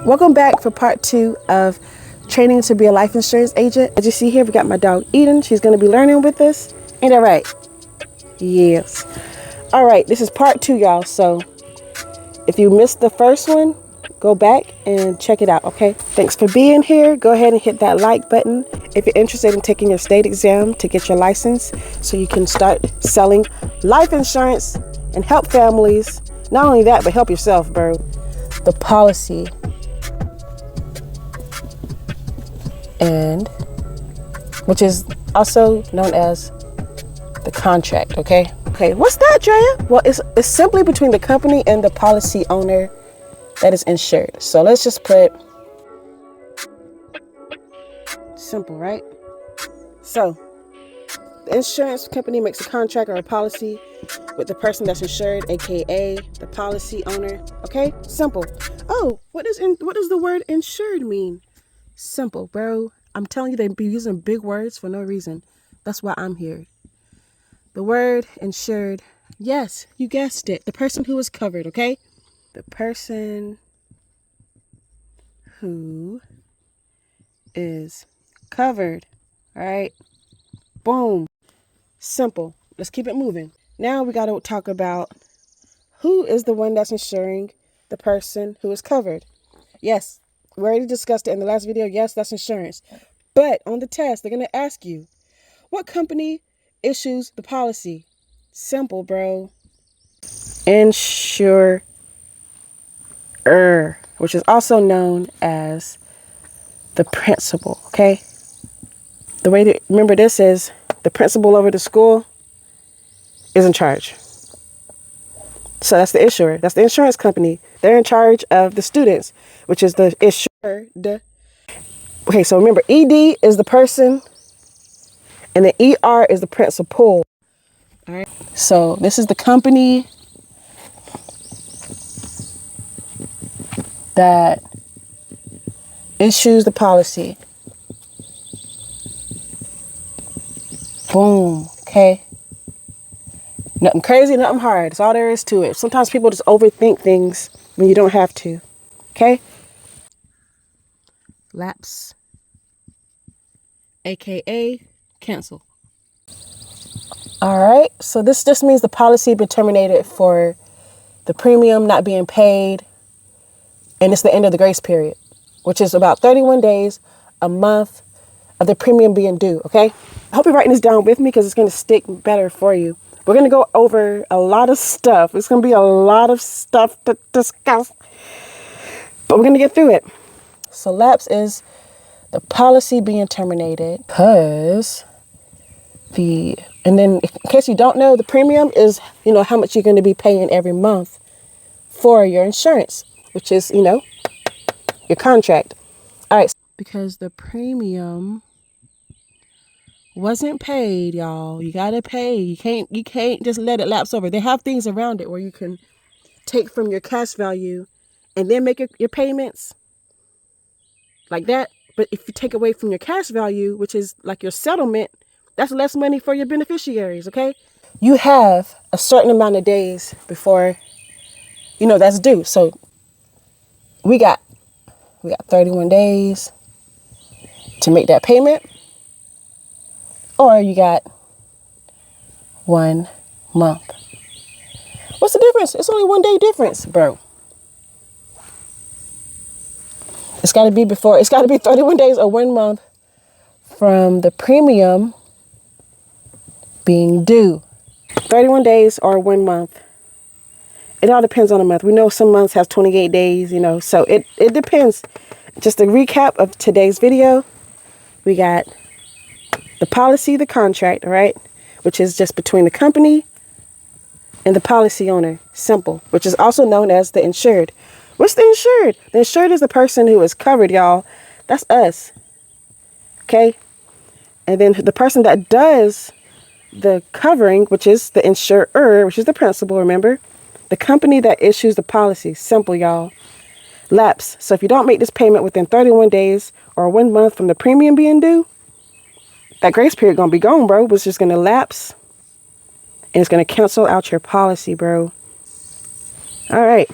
Welcome back for part 2 of training to be a life insurance agent. As you see here, we got my dog Eden. She's going to be learning with us. Ain't that right? Yes. All right, this is part 2, y'all. So if you missed the first one, go back and check it out, okay? Thanks for being here. Go ahead and hit that like button if you're interested in taking your state exam to get your license so you can start selling life insurance and help families. Not only that, but help yourself, bro. The policy and which is also known as the contract, okay? Okay, what's that, Drea? Well, it's simply between the company and the policy owner that is insured. So let's just put simple, right? So the insurance company makes a contract or a policy with the person that's insured, aka the policy owner. Okay, simple. Oh, what does the word insured mean? Simple, bro. I'm telling you, they be using big words for no reason. That's why I'm here. The word insured, yes, you guessed it. The person who is covered, okay? The person who is covered, all right? Boom. Simple. Let's keep it moving. Now we got to talk about who is the one that's insuring the person who is covered. Yes, we already discussed it in the last video. Yes, that's insurance. But on the test, they're going to ask you, what company issues the policy? Simple, bro. Insurer, which is also known as the principal, okay? The way to remember this is the principal over the school is in charge. So that's the issuer. That's the insurance company. They're in charge of the students, which is the insured. Okay, so remember, ED is the person and the ER is the principal. All right. So this is the company that issues the policy. Boom. Okay. Nothing crazy, nothing hard. That's all there is to it. Sometimes people just overthink things when you don't have to. Okay? Lapse, aka cancel. All right. So this just means the policy been terminated for the premium not being paid, and it's the end of the grace period, which is about 31 days, a month of the premium being due. Okay? I hope you're writing this down with me because it's going to stick better for you. We're going to go over a lot of stuff. It's going to be a lot of stuff to discuss, but we're going to get through it. So lapse is the policy being terminated because and then in case you don't know, the premium is, how much you're going to be paying every month for your insurance, which is, your contract. All right. Because the premium wasn't paid, y'all. You gotta pay. You can't just let it lapse over. They have things around it where you can take from your cash value and then make your payments like that. But if you take away from your cash value, which is like your settlement, that's less money for your beneficiaries, okay? You have a certain amount of days before, that's due. So we got 31 days to make that payment. Or you got 1 month. What's the difference? It's only 1 day difference, bro. It's got to be 31 days or 1 month from the premium being due. 31 days or 1 month. It all depends on the month. We know some months have 28 days, so it depends. Just a recap of today's video. We got the policy, the contract, right? Which is just between the company and the policy owner. Simple. Which is also known as the insured. What's the insured? The insured is the person who is covered, y'all. That's us. Okay? And then the person that does the covering, which is the insurer, which is the principal, remember? The company that issues the policy. Simple, y'all. Lapse. So if you don't make this payment within 31 days or 1 month from the premium being due, that grace period going to be gone, bro. It's just going to lapse. And it's going to cancel out your policy, bro. All right.